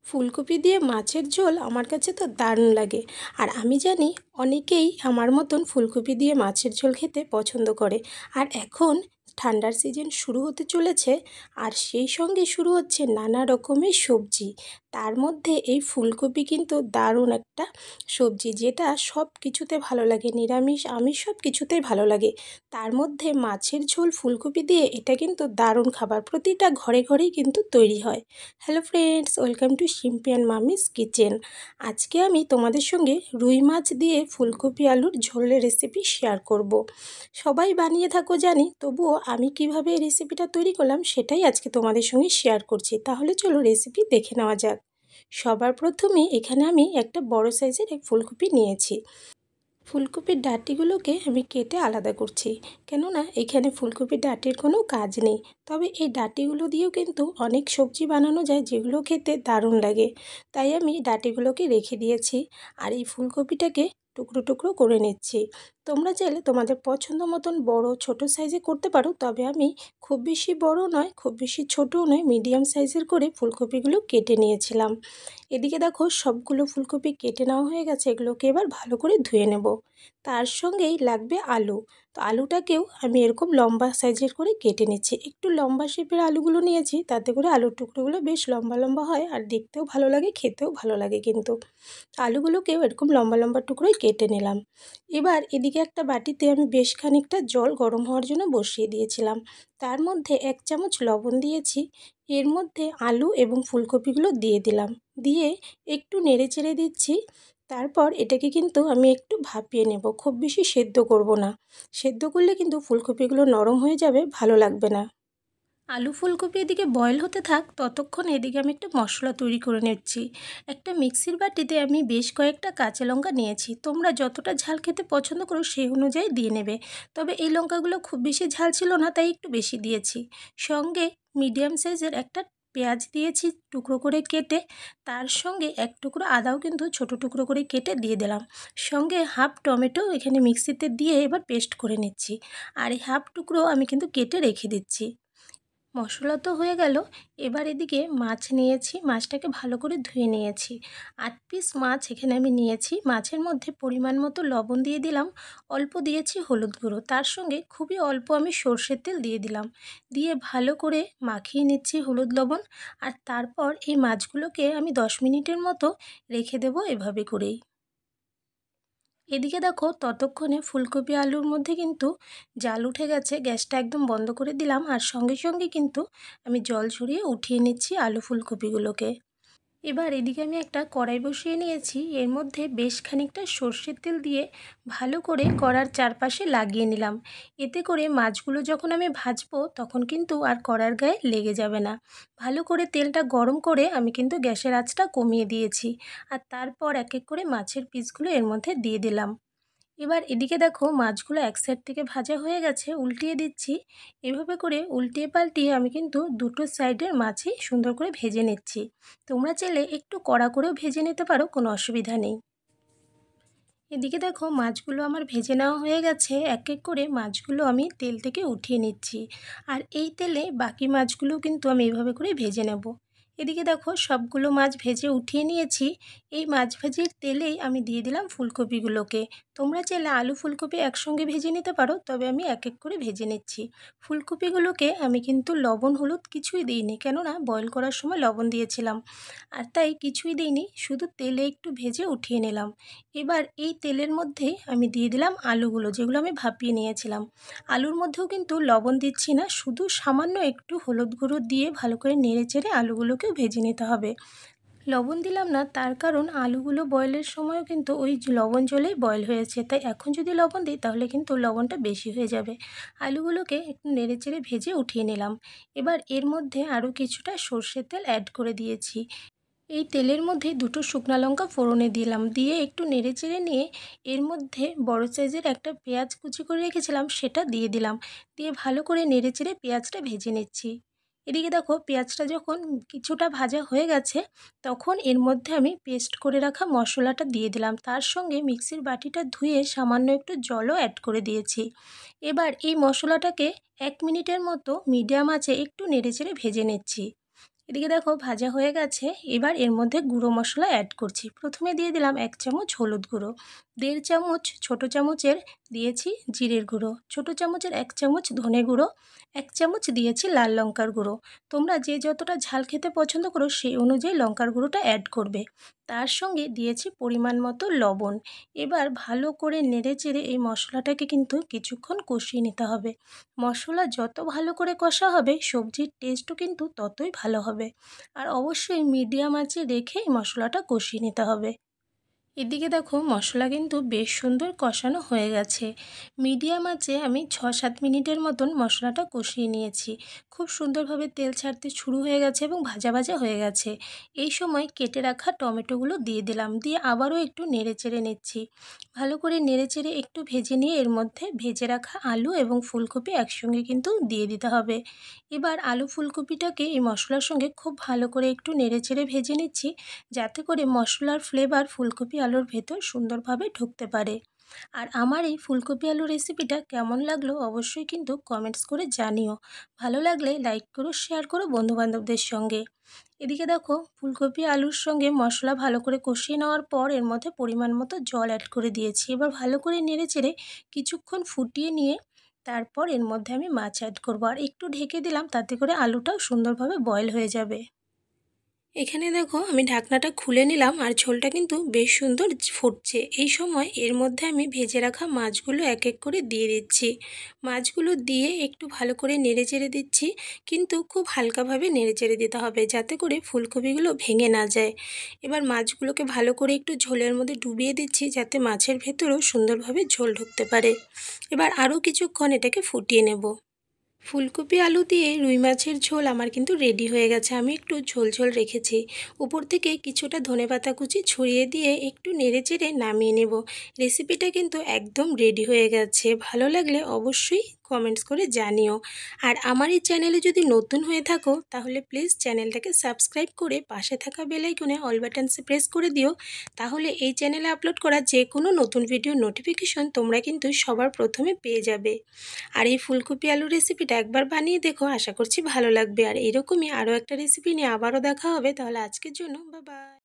ফুলকপি দিয়ে মাছের ঝোল আমার কাছে তো দারুণ লাগে। আর আমি জানি অনেকেই আমার মতন ফুলকপি দিয়ে মাছের ঝোল খেতে পছন্দ করে। আর এখন ঠান্ডার সিজন শুরু হতে চলেছে, আর সেই সঙ্গে শুরু হচ্ছে নানা রকমের সবজি। তার মধ্যে এই ফুলকপি কিন্তু দারুণ একটা সবজি, যেটা সব কিছুতে ভালো লাগে, নিরামিষ আমিষ সব কিছুতেই ভালো লাগে। তার মধ্যে মাছের ঝোল ফুলকপি দিয়ে এটা কিন্তু দারুণ খাবার, প্রতিটা ঘরে ঘরেই কিন্তু তৈরি হয়। Hello friends, welcome to Shimpi and mummy's kitchen. আজকে আমি তোমাদের সঙ্গে রুই মাছ দিয়ে ফুলকপি আলুর ঝোলের রেসিপি শেয়ার করব। সবাই বানিয়ে থাকো জানি, তবুও আমি কিভাবে এই রেসিপিটা তৈরি করলাম সেটাই আজকে তোমাদের সঙ্গে শেয়ার করছি। তাহলে চলো রেসিপি দেখে নেওয়া যাক। সবার প্রথমে এখানে আমি একটা বড় সাইজের এক ফুলকপি নিয়েছি। ফুলকপির ডাঁটিগুলোকে আমি কেটে আলাদা করছি, কেননা এখানে ফুলকপির ডাঁটির কোনো কাজ নেই। তবে এই ডাঁটিগুলো দিয়েও কিন্তু অনেক সবজি বানানো যায়, যেগুলো খেতে দারুণ লাগে। তাই আমি ডাঁটিগুলোকে রেখে দিয়েছি। আর এই ফুলকপিটাকে টুকরো টুকরো করে নিচ্ছি। তোমরা চাইলে তোমাদের পছন্দ মতন বড় ছোট সাইজে করতে পারো, তবে আমি খুব বেশি বড় নয়, খুব বেশি ছোটও নয়, মিডিয়াম সাইজের করে ফুলকপিগুলো কেটে নিয়েছিলাম। এদিকে দেখো সবগুলো ফুলকপি কেটে নেওয়া হয়ে গেছে, এগুলোকে এবার ভালো করে ধুয়ে নেব। তার সঙ্গেই লাগবে আলু। তো আলুটাকেও আমি এরকম লম্বা সাইজের করে কেটে নিচ্ছি। একটু লম্বা শেপের আলুগুলো নিয়েছি, তাতে করে আলুর টুকরোগুলো বেশ লম্বা লম্বা হয়, আর দেখতেও ভালো লাগে, খেতেও ভালো লাগে। কিন্তু আলুগুলোকেও এরকম লম্বা লম্বা টুকরোই কেটে নিলাম। এবার এদিকে একটা বাটিতে আমি বেশ খানিকটা জল গরম হওয়ার জন্য বসিয়ে দিয়েছিলাম। তার মধ্যে 1 চামচ লবণ দিয়েছি। এর মধ্যে আলু এবং ফুলকপিগুলো দিয়ে দিলাম, দিয়ে একটু নেড়ে চেড়ে দিচ্ছি। তারপর এটাকে কিন্তু আমি একটু ভাপিয়ে নেব, খুব বেশি সেদ্ধ করব না। সেদ্ধ করলে কিন্তু ফুলকপিগুলো নরম হয়ে যাবে, ভালো লাগবে না। আলু ফুলকপি এদিকে বয়েল হতে থাক, ততক্ষণ এদিকে আমি একটা মশলা তৈরি করে নিচ্ছি। একটা মিক্সির বাটিতে আমি বেশ কয়েকটা কাঁচা লঙ্কা নিয়েছি। তোমরা যতটা ঝাল খেতে পছন্দ করো সেই অনুযায়ী দিয়ে নেবে। তবে এই লঙ্কাগুলো খুব বেশি ঝাল ছিল না, তাই একটু বেশি দিয়েছি। সঙ্গে মিডিয়াম সাইজের একটা পেঁয়াজ দিয়েছি টুকরো করে কেটে। তার সঙ্গে এক টুকরো আদাও কিন্তু ছোট টুকরো করে কেটে দিয়ে দিলাম। সঙ্গে হাফ টমেটো এখানে মিক্সিতে দিয়ে এবার পেস্ট করে নিচ্ছি। আর এই হাফ টুকরো আমি কিন্তু কেটে রেখে দিচ্ছি। মশলা তো হয়ে গেল। এবার এদিকে মাছ নিয়েছি, মাছটাকে ভালো করে ধুয়ে নিয়েছি। 8 পিস মাছ এখানে আমি নিয়েছি। মাছের মধ্যে পরিমাণ মতো লবণ দিয়ে দিলাম, অল্প দিয়েছি হলুদ গুঁড়ো, তার সঙ্গে খুবই অল্প আমি সর্ষের তেল দিয়ে দিলাম। দিয়ে ভালো করে মাখিয়ে নিচ্ছি হলুদ লবণ। আর তারপর এই মাছগুলোকে আমি 10 মিনিটের মতো রেখে দেবো এভাবে করেই। এদিকে দেখো ততক্ষণে ফুলকপি আলুর মধ্যে কিন্তু জাল উঠে গেছে। গ্যাসটা একদম বন্ধ করে দিলাম, আর সঙ্গে সঙ্গে কিন্তু আমি জল ঝরিয়ে উঠিয়ে নিচ্ছি আলু ফুলকপিগুলোকে। এবার এদিকে আমি একটা কড়াই বসিয়ে নিয়েছি, এর মধ্যে বেশ খানিকটা সর্ষের তেল দিয়ে ভালো করে কড়ার চারপাশে লাগিয়ে নিলাম। এতে করে মাছগুলো যখন আমি ভাজবো তখন কিন্তু আর কড়ার গায়ে লেগে যাবে না। ভালো করে তেলটা গরম করে আমি কিন্তু গ্যাসের আঁচটা কমিয়ে দিয়েছি। আর তারপর এক এক করে মাছের পিসগুলো এর মধ্যে দিয়ে দিলাম। এবার এদিকে দেখো মাছগুলো এক সাইড থেকে ভাজা হয়ে গেছে, উল্টিয়ে দিচ্ছি। এভাবে করে উল্টিয়ে পাল্টিয়ে আমি কিন্তু দুটো সাইডের মাছই সুন্দর করে ভেজে নিচ্ছি। তোমরা চাইলে একটু কড়া করেও ভেজে নিতে পারো, কোনো অসুবিধা নেই। এদিকে দেখো মাছগুলো আমার ভেজে নেওয়া হয়ে গেছে। এক এক করে মাছগুলো আমি তেল থেকে উঠিয়ে নিচ্ছি। আর এই তেলে বাকি মাছগুলো কিন্তু আমি এইভাবে করে ভেজে নেব। এদিকে দেখো সবগুলো মাছ ভেজে উঠিয়ে নিয়েছি। এই মাছ ভাজির তেলেই আমি দিয়ে দিলাম ফুলকপিগুলোকে। তোমরা চাইলে আলু ফুলকপি একসঙ্গে ভেজে নিতে পারো, তবে আমি এক এক করে ভেজে নিচ্ছি। ফুলকপিগুলোকে আমি কিন্তু লবণ হলুদ কিছুই দিইনি, কেননা বয়েল করার সময় লবণ দিয়েছিলাম। আর তাই কিছুই দিইনি, শুধু তেলে একটু ভেজে উঠিয়ে নিলাম। এবার এই তেলের মধ্যে আমি দিয়ে দিলাম আলুগুলো, যেগুলো আমি ভাপিয়ে নিয়েছিলাম। আলুর মধ্যেও কিন্তু লবণ দিচ্ছি না, শুধু সামান্য একটু হলুদ গুঁড়ো দিয়ে ভালো করে নেড়ে চেড়ে আলুগুলোকেও ভেজে নিতে হবে। লবণ দিলাম না তার কারণ আলুগুলো বয়েলের সময়ও কিন্তু ওই লবণ জলেই বয়েল হয়েছে, তাই এখন যদি লবণ দিই তাহলে কিন্তু লবণটা বেশি হয়ে যাবে। আলুগুলোকে একটু নেড়ে চেড়ে ভেজে উঠিয়ে নিলাম। এবার এর মধ্যে আরও কিছুটা সর্ষের তেল অ্যাড করে দিয়েছি। এই তেলের মধ্যে দুটো শুকনো লঙ্কা ফোড়নে দিলাম, দিয়ে একটু নেড়েচেড়ে নিয়ে এর মধ্যে বড় সাইজের একটা পেঁয়াজ কুচি করে রেখেছিলাম সেটা দিয়ে দিলাম। দিয়ে ভালো করে নেড়েচেড়ে পেঁয়াজটা ভেজে নিচ্ছি। এদিকে দেখো পেঁয়াজটা যখন কিছুটা ভাজা হয়ে গেছে, তখন এর মধ্যে আমি পেস্ট করে রাখা মশলাটা দিয়ে দিলাম। তার সঙ্গে মিক্সির বাটিটা ধুয়ে সামান্য একটু জলও অ্যাড করে দিয়েছি। এবার এই মশলাটাকে 1 মিনিটের মতো মিডিয়াম আঁচে একটু নেড়েচেড়ে ভেজে নিচ্ছি। এদিকে দেখো ভাজা হয়ে গেছে। এবার এর মধ্যে গুঁড়ো মশলা অ্যাড করছি। প্রথমে দিয়ে দিলাম 1 চামচ হলুদ গুঁড়ো, 1.5 চামচ ছোট চামচের দিয়েছি জিরের গুঁড়ো, ছোট চামচের 1 চামচ ধনে গুঁড়ো, 1 চামচ দিয়েছি লাল লঙ্কার গুঁড়ো। তোমরা যে যতটা ঝাল খেতে পছন্দ করো সেই অনুযায়ী লঙ্কার গুঁড়োটা অ্যাড করবে। তার সঙ্গে দিয়েছি পরিমাণ মতো লবণ। এবার ভালো করে নেড়েচেড়ে এই মশলাটাকে কিন্তু কিছুক্ষণ কষিয়ে নিতে হবে। মশলা যত ভালো করে কষা হবে সবজির টেস্টও কিন্তু ততই ভালো হবে। আর অবশ্যই মিডিয়াম আঁচে রেখে মশলাটা কষিয়ে নিতে হবে। এদিকে দেখো মশলা কিন্তু বেশ সুন্দর কষানো হয়ে গেছে। মিডিয়াম আঁচে আমি 6-7 মিনিটের মতন মশলাটা কষিয়ে নিয়েছি। খুব সুন্দরভাবে তেল ছাড়তে শুরু হয়ে গেছে এবং ভাজা ভাজা হয়ে গেছে। এই সময় কেটে রাখা টমেটোগুলো দিয়ে দিলাম, দিয়ে আবারও একটু নেড়েচেড়ে নিচ্ছি। ভালো করে নেড়েচেড়ে একটু ভেজে নিয়ে এর মধ্যে ভেজে রাখা আলু এবং ফুলকপি একসঙ্গে কিন্তু দিয়ে দিতে হবে। এবার আলু ফুলকপিটাকে এই মশলার সঙ্গে খুব ভালো করে একটু নেড়েচেড়ে ভেজে নিচ্ছি, যাতে করে মশলার ফ্লেভার ফুলকপি আলুর ভেতর সুন্দরভাবে ঢুকতে পারে। আর আমার এই ফুলকপি আলু রেসিপিটা কেমন লাগলো অবশ্যই কিন্তু কমেন্টস করে জানিও। ভালো লাগলে লাইক করো, শেয়ার করো বন্ধুবান্ধবদের সঙ্গে। এদিকে দেখো ফুলকপি আলুর সঙ্গে মশলা ভালো করে কষিয়ে নেওয়ার পর এর মধ্যে পরিমাণ মতো জল অ্যাড করে দিয়েছি। এবার ভালো করে নেড়েচেড়ে কিছুক্ষণ ফুটিয়ে নিয়ে তারপর এর মধ্যে আমি মাছ অ্যাড করবো, আর একটু ঢেকে দিলাম, তাতে করে আলুটাও সুন্দরভাবে বয়েল হয়ে যাবে। এখানে দেখো আমি ঢাকনাটা খুলে নিলাম আর ঝোলটা কিন্তু বেশ সুন্দর ফুটছে। এই সময় এর মধ্যে আমি ভেজে রাখা মাছগুলো এক এক করে দিয়ে দিচ্ছি। মাছগুলো দিয়ে একটু ভালো করে নেড়েচেড়ে দিচ্ছি, কিন্তু খুব হালকাভাবে নেড়েচেড়ে দিতে হবে যাতে করে ফুলকপিগুলো ভেঙে না যায়। এবার মাছগুলোকে ভালো করে একটু ঝোলের মধ্যে ডুবিয়ে দিচ্ছি, যাতে মাছের ভেতরেও সুন্দরভাবে ঝোল ঢুকতে পারে। এবার আরও কিছুক্ষণ এটাকে ফুটিয়ে নেব। ফুলকপি আলু দিয়ে রুই মাছের ঝোল আমার কিন্তু রেডি হয়ে গেছে। আমি একটু ঝোল ঝোল রেখেছি। উপর থেকে কিছুটা ধনেপাতা কুচি ছড়িয়ে দিয়ে একটু নেড়েচেড়ে নামিয়ে নেব। রেসিপিটা কিন্তু একদম রেডি হয়ে গেছে। ভালো লাগলে অবশ্যই কমেন্টস করে জানিও। আর আমার এই চ্যানেলে যদি নতুন হয়ে থাকো তাহলে প্লিজ চ্যানেলটাকে সাবস্ক্রাইব করে পাশে থাকা বেল আইকনে অল বাটনসে প্রেস করে দিও। তাহলে এই চ্যানেলে আপলোড করা যে কোনো নতুন ভিডিও নোটিফিকেশন তোমরা কিন্তু সবার প্রথমে পেয়ে যাবে। আর এই ফুলকপি আলু রেসিপিটা একবার বানিয়ে দেখো, আশা করছি ভালো লাগবে। আর এরকমই আরও একটা রেসিপি নিয়ে আবারও দেখা হবে। তাহলে আজকের জন্য বাই বাই।